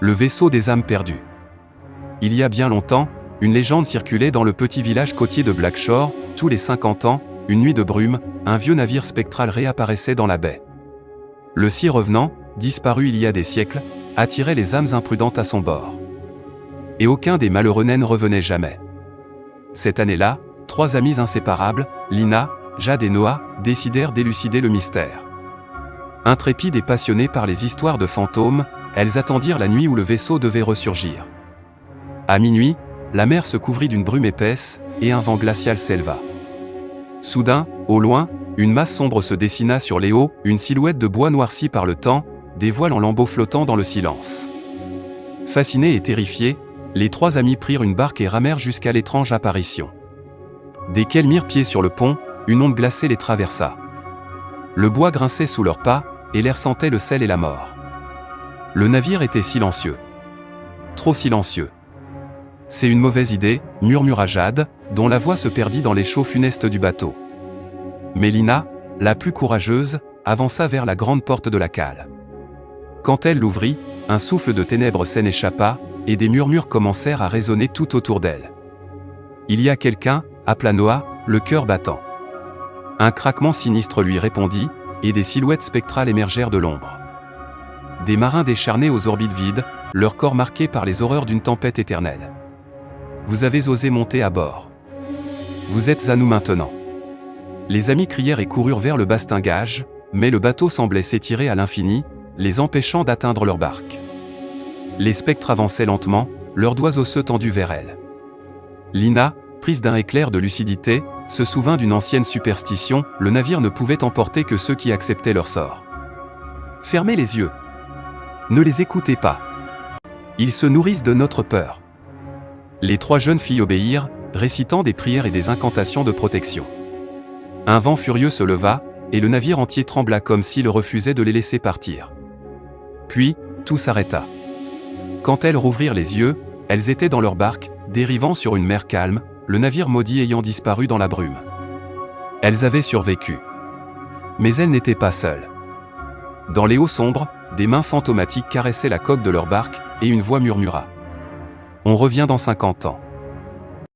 Le vaisseau des âmes perdues. Il y a bien longtemps, une légende circulait dans le petit village côtier de Blackshore. Tous les 50 ans, une nuit de brume, un vieux navire spectral réapparaissait dans la baie. Le Sea Revenant, disparu il y a des siècles, attirait les âmes imprudentes à son bord. Et aucun des malheureux ne revenait jamais. Cette année-là, 3 amies inséparables, Lina, Jade et Noah, décidèrent d'élucider le mystère. Intrépides et passionnées par les histoires de fantômes, elles attendirent la nuit où le vaisseau devait ressurgir. À minuit, la mer se couvrit d'une brume épaisse, et un vent glacial s'éleva. Soudain, au loin, une masse sombre se dessina sur les hauts, une silhouette de bois noirci par le temps, des voiles en lambeaux flottant dans le silence. Fascinées et terrifiées, les 3 amies prirent une barque et ramèrent jusqu'à l'étrange apparition. Dès qu'elles mirent pied sur le pont, une onde glacée les traversa. Le bois grinçait sous leurs pas, et l'air sentait le sel et la mort. Le navire était silencieux. Trop silencieux. C'est une mauvaise idée, murmura Jade, dont la voix se perdit dans l'écho funeste du bateau. Mais Lina, la plus courageuse, avança vers la grande porte de la cale. Quand elle l'ouvrit, un souffle de ténèbres s'en échappa, et des murmures commencèrent à résonner tout autour d'elle. « Il y a quelqu'un » appela Noah, le cœur battant. Un craquement sinistre lui répondit, et des silhouettes spectrales émergèrent de l'ombre. Des marins décharnés aux orbites vides, leur corps marqués par les horreurs d'une tempête éternelle. Vous avez osé monter à bord. Vous êtes à nous maintenant. Les amis crièrent et coururent vers le bastingage, mais le bateau semblait s'étirer à l'infini, les empêchant d'atteindre leur barque. Les spectres avançaient lentement, leurs doigts osseux tendus vers elle. Lina, prise d'un éclair de lucidité, se souvint d'une ancienne superstition, le navire ne pouvait emporter que ceux qui acceptaient leur sort. Fermez les yeux. Ne les écoutez pas. Ils se nourrissent de notre peur. Les 3 jeunes filles obéirent, récitant des prières et des incantations de protection. Un vent furieux se leva, et le navire entier trembla comme s'il refusait de les laisser partir. Puis, tout s'arrêta. Quand elles rouvrirent les yeux, elles étaient dans leur barque, dérivant sur une mer calme, le navire maudit ayant disparu dans la brume. Elles avaient survécu. Mais elles n'étaient pas seules. Dans les hauts sombres, des mains fantomatiques caressaient la coque de leur barque, et une voix murmura. On revient dans 50 ans.